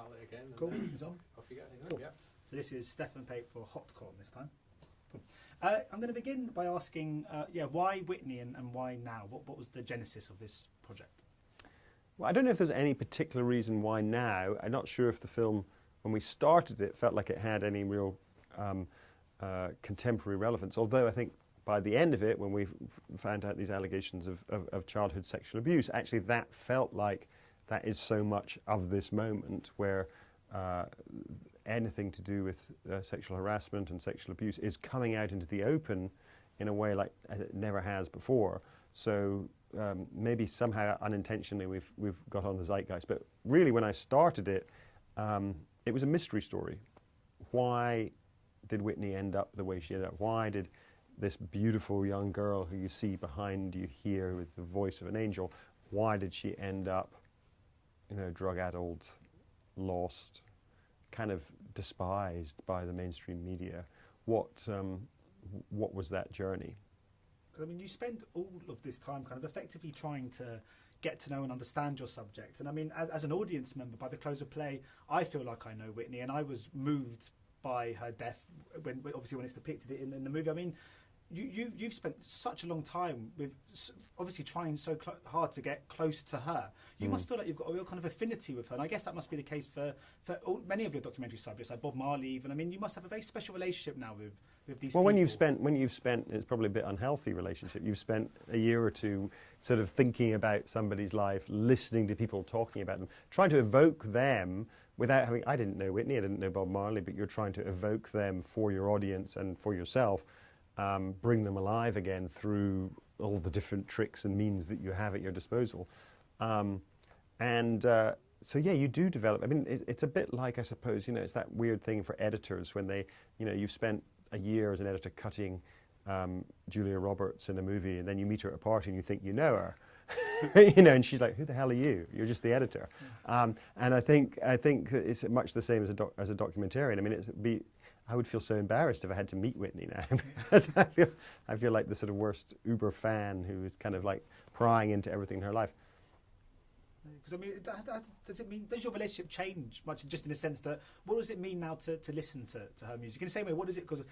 outlet again. Cool. It's on. Off you go. Cool. Yep. So this is Stefan Pape for HotCorn this time. Cool. I'm going to begin by asking, why Whitney and why now? What was the genesis of this project? Well, I don't know if there's any particular reason why now. I'm not sure if the film, when we started it, felt like it had any real contemporary relevance. Although I think by the end of it, when we found out these allegations of childhood sexual abuse, actually that felt like that is so much of this moment where anything to do with sexual harassment and sexual abuse is coming out into the open in a way like it never has before. So maybe somehow unintentionally we've got on the zeitgeist. But really, when I started it, it was a mystery story. Why did Whitney end up the way she ended up? Why did this beautiful young girl who you see behind you here with the voice of an angel, why did she end up, drug-addled, lost, kind of despised by the mainstream media? What was that journey? I mean, you spend all of this time kind of effectively trying to get to know and understand your subject. And I mean, as an audience member, by the close of play, I feel like I know Whitney, and I was moved by her death when it's depicted in the movie. I mean, you've spent such a long time with obviously trying so hard to get close to her. You must feel like you've got a real kind of affinity with her, and I guess that must be the case for many of your documentary subjects, like Bob Marley even. I mean, you must have a very special relationship now with these people. Well, when you've spent, it's probably a bit unhealthy relationship. You've spent a year or two sort of thinking about somebody's life, listening to people talking about them, trying to evoke them without having, I didn't know Whitney, I didn't know Bob Marley, but you're trying to evoke them for your audience and for yourself. Bring them alive again through all the different tricks and means that you have at your disposal. So yeah, you do develop. I mean, it's a bit like, I suppose, it's that weird thing for editors when they, you've spent a year as an editor cutting Julia Roberts in a movie, and then you meet her at a party and you think you know her. And she's like, "Who the hell are you? You're just the editor." And I think it's much the same as a documentarian. I mean, I would feel so embarrassed if I had to meet Whitney now. Because I feel like the sort of worst Uber fan who is kind of like prying into everything in her life. Because I mean, does your relationship change much, just in the sense that, what does it mean now to listen to her music? In the same way, what is it? Because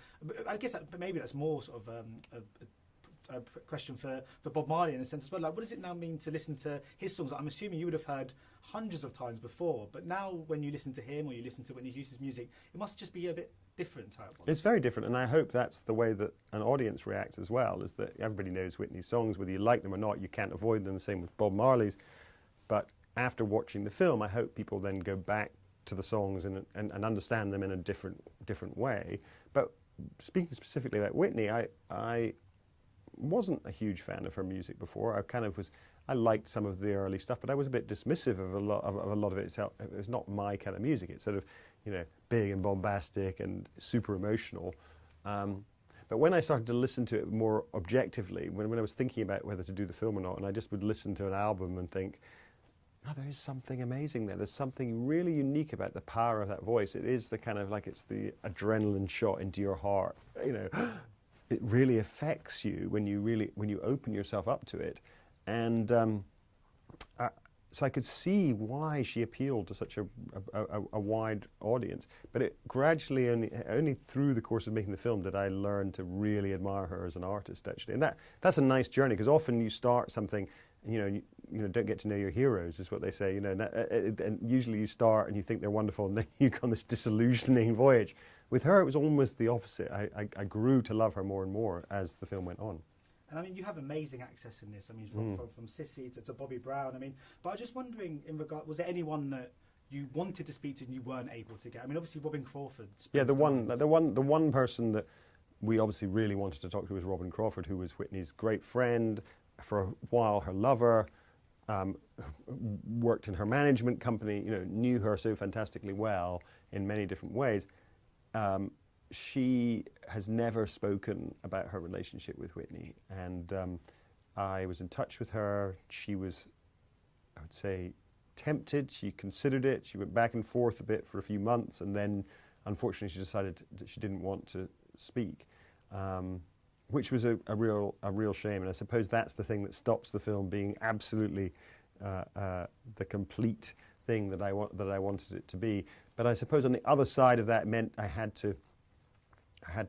I guess maybe that's more sort of a question for Bob Marley in a sense as well. Like, what does it now mean to listen to his songs that I'm assuming you would have heard hundreds of times before, but now when you listen to him or you listen to Whitney Houston's music, it must just be a bit different how it was. It's very different, and I hope that's the way that an audience reacts as well, is that everybody knows Whitney's songs, whether you like them or not, you can't avoid them, same with Bob Marley's. But after watching the film, I hope people then go back to the songs and understand them in a different way. But speaking specifically about Whitney, I wasn't a huge fan of her music before. I liked some of the early stuff, but I was a bit dismissive of a lot of it. It's not my kind of music. It's sort of, big and bombastic and super emotional. But when I started to listen to it more objectively, when I was thinking about whether to do the film or not, and I just would listen to an album and think, oh, there is something amazing there. There's something really unique about the power of that voice. It is the kind of like, it's the adrenaline shot into your heart. It really affects you when you open yourself up to it. And so I could see why she appealed to such a wide audience. But it gradually, only through the course of making the film, did I learn to really admire her as an artist, actually. And that's a nice journey, because often you start something, and you don't get to know your heroes, is what they say. And usually you start and you think they're wonderful, and then you go on this disillusioning voyage. With her, it was almost the opposite. I grew to love her more and more as the film went on. And I mean, you have amazing access in this. I mean, from Sissy to Bobby Brown. I mean, but I was just wondering, was there anyone that you wanted to speak to and you weren't able to get? I mean, obviously Robin Crawford. Yeah, the one person that we obviously really wanted to talk to was Robin Crawford, who was Whitney's great friend, for a while her lover, worked in her management company, knew her so fantastically well in many different ways. She has never spoken about her relationship with Whitney, and I was in touch with her. She was, I would say, tempted. She considered it. She went back and forth a bit for a few months, and then unfortunately she decided that she didn't want to speak, which was a real shame. And I suppose that's the thing that stops the film being absolutely the complete thing that I wanted it to be. But I suppose on the other side of that meant I had to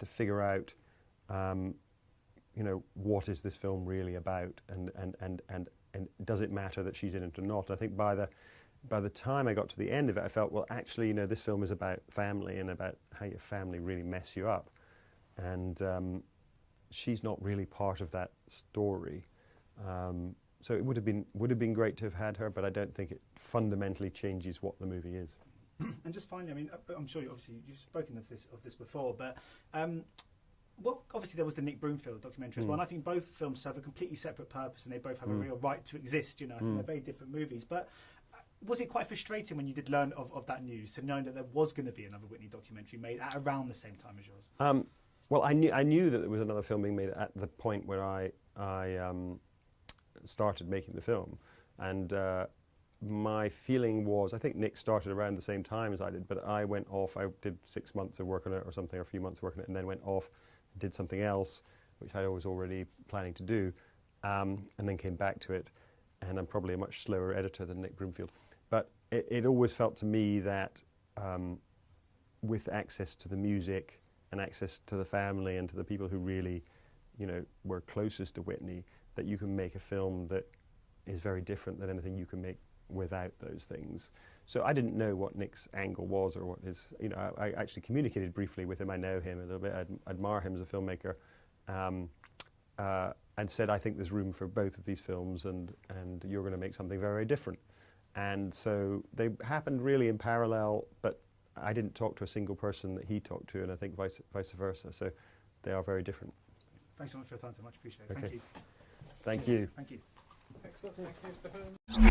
figure out, you know, what is this film really about, and does it matter that she's in it or not? I think by the time I got to the end of it, I felt, well, actually, you know, this film is about family and about how your family really mess you up, and she's not really part of that story. So it would have been great to have had her, but I don't think it fundamentally changes what the movie is. And just finally, I mean, I'm sure you've spoken of this before, but well, obviously there was the Nick Broomfield documentary as well, and I think both films serve a completely separate purpose, and they both have a real right to exist. You know, I think they're very different movies. But was it quite frustrating when you did learn of that news, to knowing that there was going to be another Whitney documentary made at around the same time as yours? Well, I knew that there was another film being made at the point where I started making the film, and my feeling was, I think Nick started around the same time as I did, but I went off. I did 6 months of work on it or something, or a few months of work on it, and then went off, did something else, which I was already planning to do, and then came back to it. And I'm probably a much slower editor than Nick Broomfield, but it always felt to me that with access to the music and access to the family and to the people who really, you know, were closest to Whitney, that you can make a film that is very different than anything you can make without those things. So I didn't know what Nick's angle was, or what his, you know, I actually communicated briefly with him. I know him a little bit. I admire him as a filmmaker, and said, I think there's room for both of these films, and you're going to make something very different. And so they happened really in parallel, but I didn't talk to a single person that he talked to, and I think vice versa. So they are very different. Thanks so much for your time, so much appreciated. Okay. Thank you. Thank you. Thank you. Excellent. Thank you, Stefan.